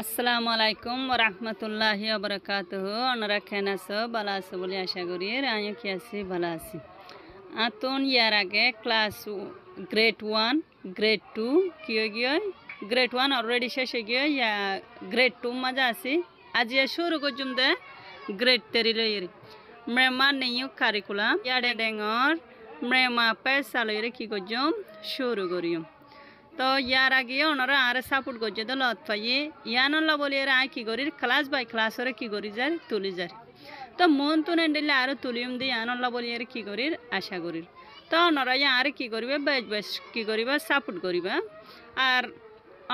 আসসালামু আলাইকুম রহমতুল্লাহি ওবরাকাতুহু ওনারা কেন আছো ভালো আছো বলে আশা করি আমি কি আছি ভালো আছি আতন ইয়ার আগে ক্লাস গ্রেড 1 গ্রেড 2 কি হয়ে গিয়ে গ্রেড 1 অলরেডি শেষ হয়ে গিয়ে ইয়া গ্রেড 2 মজা আছি আজ শুরু করছুম দে গ্রেড 3 লইরি মেমা নিউ কারিকুলাম ইয়াডে ডেঙ্গর মেমা পেসা লইরি কি করছুম শুরু করিম তো ইয়ার আগে ওনারা আর সাপোর্ট করছে তো লত পাইয়ে ইয়ানল্লা বলি আয় কি করি ক্লাস বাই ক্লাস ওরা কি করি যার তুলি যার তো মন তো নেন্ডেলে আরও তুলিম দিয়ে ইয়ানল্লা বলি আর কি করি আশা করি তো ওনারা আর কি করবে বেশ বেশ কি করিবা সাপোর্ট করিবা আর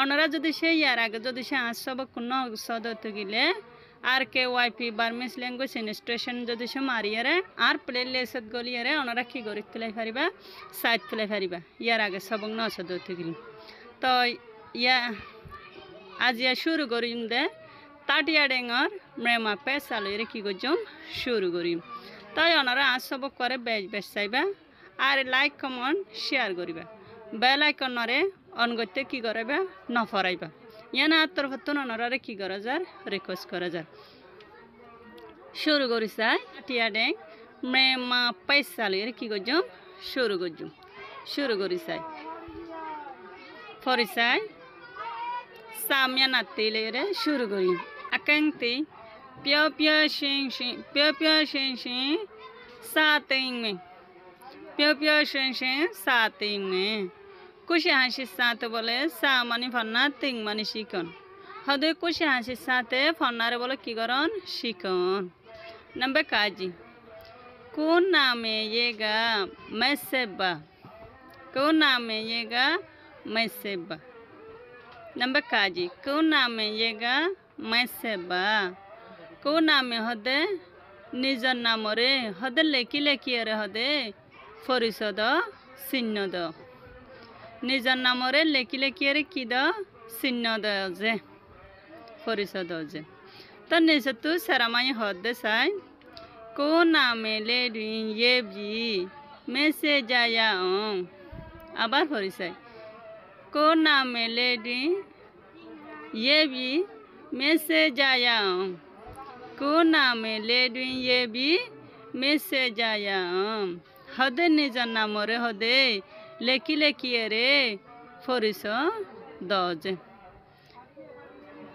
ওনারা যদি সে ইয়ার আগে যদি সে আসব কোনো সদত গিলে আর কে ওয়াইপি বার্মিস ল্যাঙ্গুয়েজ ইনস্ট্রেশন যদি সে মারিয়ারে আর প্লে লেসত গলিয়ারে ওনারা কি করি তুলে ফারিবা সাইড তুলে ফারিবা ইয়ার আগে সবক ন সদত গিলি তো ইয়া আজ ইয়া শুরু করিম দে তাটিয়া ডেঙ্গর মেমা পেসা লইরে কি করছম শুরু করিম তাই ওনারা আজ সবক করে বেশ বেশ চাইবা আর লাইক কমেন্ট শেয়ার করিবা বেল আইকন নরে অন করতে কি করবা নফরাইবা ইয়ানা তরফতন ওনারা কি করা যার রিকোয়েস্ট করা যার শুরু করি চাই টিয়া ডেং মেমা পেসা লইরে কি করছম শুরু করি চাই ফরিসাই সামিয়া নাতি লেরে শুরু করি আকাংতি পিয়া পিয়া শিং সাতিং মে পিয়া শিং সাতিং মে খুশি হাসির সাথে বলে সা মানে ফন্না তিং মানে শিকন হদে খুশি হাসির সাথে ফন্নারে বলে কি করন শিকন নম্বর কাজি কোন নামে येगा मैसेबा কোন নামে येगा मैसेबा नंबर काजी कौन नाम है येगा मैसेबा कौन नाम है हदे निजर नाम रे हदे लेकी अरे हदे फरिसद चिन्ह द निजर नाम रे लेकी अरे की द चिन्ह द जे फरिसद जे तो निजे तू सरामाई हदे साई कौन नाम है लेडी ये भी मैसेज आया आबार फरिसाई कौन नाम है लेडी ये भी मैसेज आया कौन नाम है लेडी ये भी मैसेज आया हदे निजर नाम रे हदे लेकी रे फरिस दजे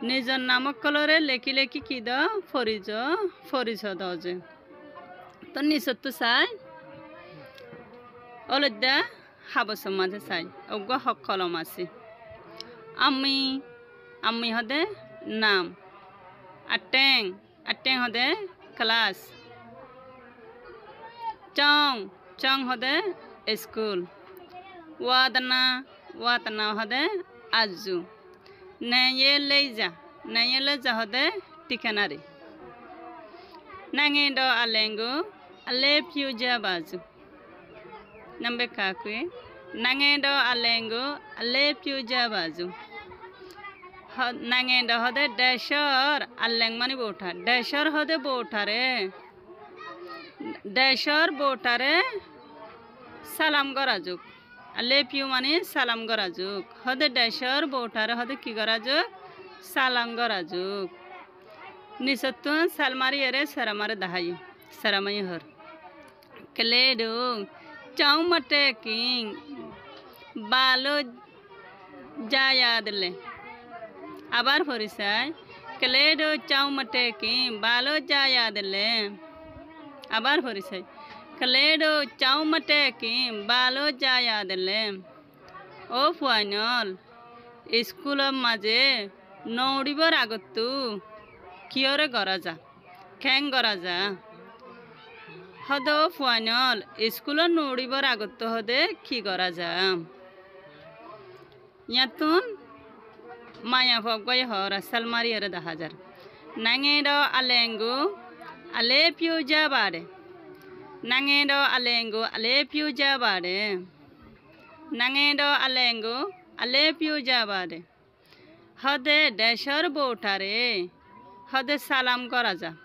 निजर नाम कलरे लेकी की द फरिस दजे तो निसत तो साई अलद्दा हाबस माঝে চাই অজ্ঞ হক কলম আছে আমি হদে নাম আটেং হদে ক্লাস চং হদে স্কুল ওয়াদনা হদে আজু নেয়ে লেজা হদে ঠিকানারি নাঙে ড আলেঙ্গু আলে পিউজা বাজু नंबर काकुए नंगेंडो अलेंगो अले प्यूजा बाजू नंगेंडो हदे डैशर अलेंग मानी बोठा डैशर हदे बोठा रे डैशर बोठा रे सालाम गराजुक अले प्यू मानी सालाम गराजुक हदे डैशर बोठा रे हदे की गराजुक सालाम गराजुक निसत्तुन सालमारी अरे सरमारे दहाई सरमाई हर क्लेडो चाऊ मटे किंग बालो जायाद ले आबार फरिसाय क्लेडो चाऊ मटे किंग बालो जायाद ले आबार फरिसाय क्लेडो चाऊ मटे किंग बालो जायाद ले ओ फाइनल स्कूल माजे नौड़िबर आगतु कियरे करा जा खेंग करा जा हद फाइनल स्कूल नौड़िबर आगत हदे की करा जा यातुन माया फगय हर सालमारी अरे 10,000 नांगेड आलेंगो आले प्यूजा बाड़े नांगेड आलेंगो आले प्यूजा बाड़े नांगेड आलेंगो आले प्यूजा बाड़े हदे डैशर बोटारे हदे सालाम करा जा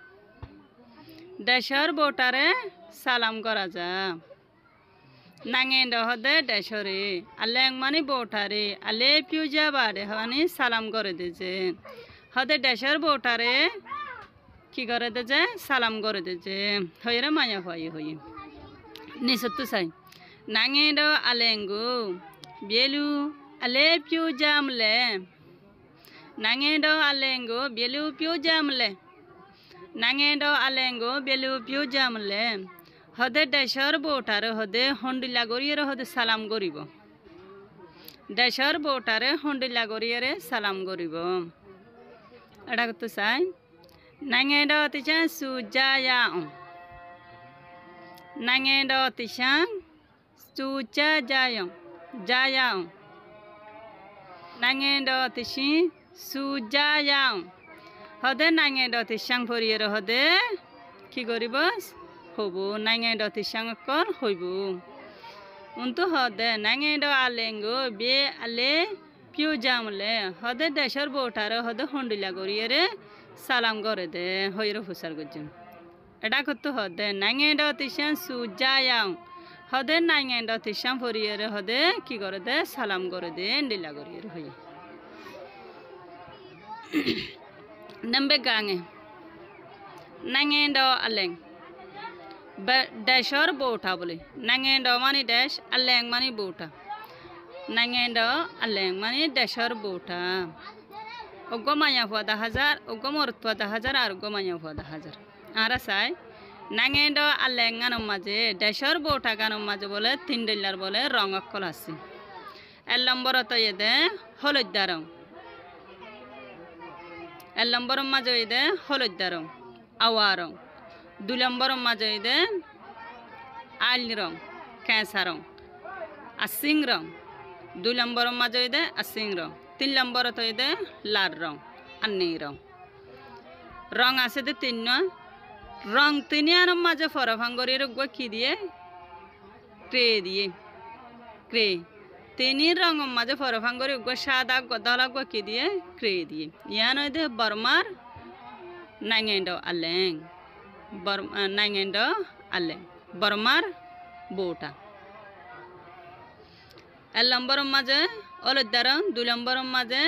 डैशर बोटारे सालाम करा जा नांगेंड हदे डैशरे अलेंग मानी बोटारे अले प्यूजा बाड़े हवानी सालाम करे देजे হদে দেশের বউটারে কি করে দে যে সালাম করে দে যে হইরে মায়া হই হই নিচত তো চাই নাঙে ড আলেঙ্গু বেলু আলে পিউ জামলে নাঙে ড আলেঙ্গু বেলু পিউ জামলে নাঙে ড আলেঙ্গু বেলু পিউ জামলে হদে দেশের বউটারে হদে হন্ডিলা গড়িয়ে হদে সালাম করিব দেশের বউটারে হন্ডিলা গড়িয়ে সালাম করিব এটা তো চাই নাঙে ড তিচা সুজায়া নাঙে ড তিচা সুচা যায়ং যায়ং নাঙে ড তিসি সুজায়াং হদে নাঙে ড তিসাং ফরিয়ে হদে কি করিব হব নাঙে ড তিসাং কর হইব উন্তু হদে নাঙে ড আলেঙ্গো বে আলে পিউ জামলে হদে দেশের বউটারে হদে হন্ডিলা গড়িয়ে সালাম করে দে হইর হুসার গজ্জুম এটা করতে হদে নাঙে ড তিসাং সুজায়াং হদে নাঙে ড তিসাং ফরিয়ে হদে কি করে দে সালাম করে দে ডিলা গড়িয়ে হই নম্বে গাঙে নাঙে ড আলেং দেশের বউটা বলে নাঙে ড মানে দেশ আলেং মানে বউটা নাঙে ড আলেং মানে দেশের বউটা ওগো মায়া হওয়া 10,000 ওগো মরত হওয়া 10,000 আর ওগো মায়া হওয়া 10,000 আর চাই নাঙে ড আলেং গানোর মাঝে দেশের বউটা গানোর মাঝে বলে 3 ডলার বলে রং অক্ষর আছে 1 নম্বরত দে হলদা রং 1 নম্বরের মাঝে দে হলদা রং আওয়া রং 2 নম্বরের মাঝে দে আল রং কেঁচা রং আসিং রং 2 নম্বরের মাঝে দে আসিং রং 3 নম্বরত দে লাল রং আন্নি রং রং আছে দে 3 রং 3 আর মাঝে ফরফাঙ্গরি রগবা কি দিয়ে ক্রে দিয়ে ক্রে 3 রং মাঝে ফরফাঙ্গরি রগবা সাদা গদলা গবা কি দিয়ে ক্রে দিয়ে ইয়ান দে বর্মার নাঙে ড আলেং নাঙে ড আলেং বর্মার বউটা 1 নম্বরের মাঝে হলদা রং 2 নম্বরের মাঝে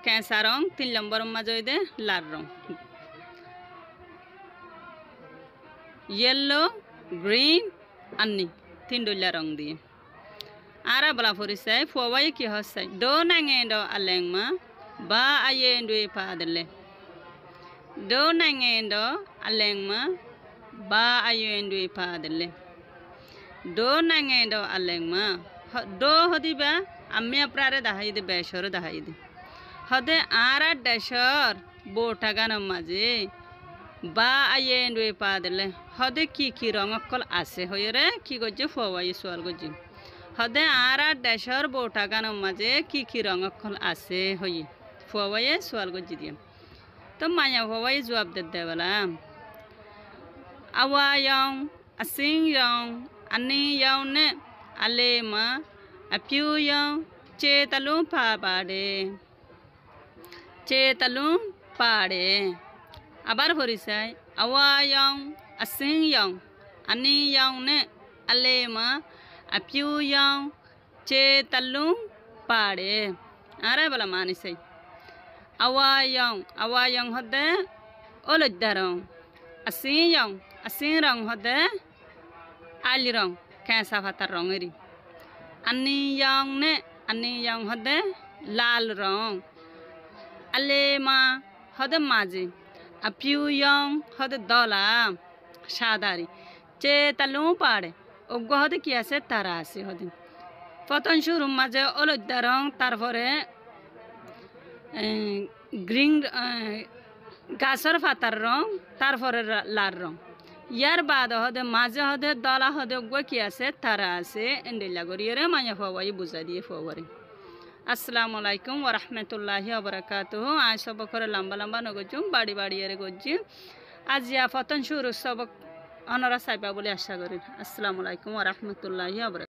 কেঁচা রং 3 নম্বরের মাঝে দে লাল রং येलो ग्रीन अन्नी 3 डोला रंग दिए आरा बला फरिसाय फवाय की हसाय दो नांगे दो आलें मा बा आये दुई पादले दो नांगे दो आलें मा बा आये दुई पादले दो नांगे दो आलें मा दो हदिबा आम्मी अपरारे दाहाई दे बेशर दाहाई दे हदे आरा देशर बोटा गानम माजे বা আয়ে দুই পা দিলে হদে কি রং অকল আছে হইরে কি গজ্জে ফওয়াই সোয়াল গজ্জি হদে আর দেশের বউটা গানোর মাঝে কি রং অকল আছে হই ফওয়াই সোয়াল গজ্জি দিয়ে তো মায়া ফওয়াই জবাব দে দেবলা আওয়ায়ং আসিং রং আনি ইয়াও নে আলে মা আপিউ ইয়াও চে তালু পা পাড়ে চে তালু পাড়ে আবার পরিচয় আওয়ায়ং আসিং ইয়ং আনি ইয়ং নে আলে মা আপিউ ইয়ং চে তালু পাড়ে আরে বলা মানিসাই আওয়ায়ং হদে অলদ্দা রং আসিং রং হদে আলি রং কেঁচা ভাতার রঙেরি আনি ইয়ং হদে লাল রং আলে মা হদে মাঝে আপিউ ইয়ং হদে দলা সাদারি চে তালু পাড়ে ওগ হদে কি আছে তারা আছে হদে প্রথম শুরুর মাঝে অলদ্দা রং তারপরে গ্রিন গাছের পাতার রং তারপরে লাল রং ইয়ার বাদ হদে মাঝে হদে দলা হদে ওগ কি আছে তারা আছে এন্ডিলা গরিয়ে মায়া ফওয়াই বুঝা দিয়ে ফওয়ারে আসসালামু আলাইকুম ওয়া রাহমাতুল্লাহি ওয়া বারাকাতুহু আজ সবক করে লম্বা নগজুম বাড়ি এর গজ্জি আজ ইয়া ফতন শুরু সবক অনরা সাইবা বলে আশা করি আসসালামু আলাইকুম ওয়া রাহমাতুল্লাহি ওয়া বারাকাতুহু।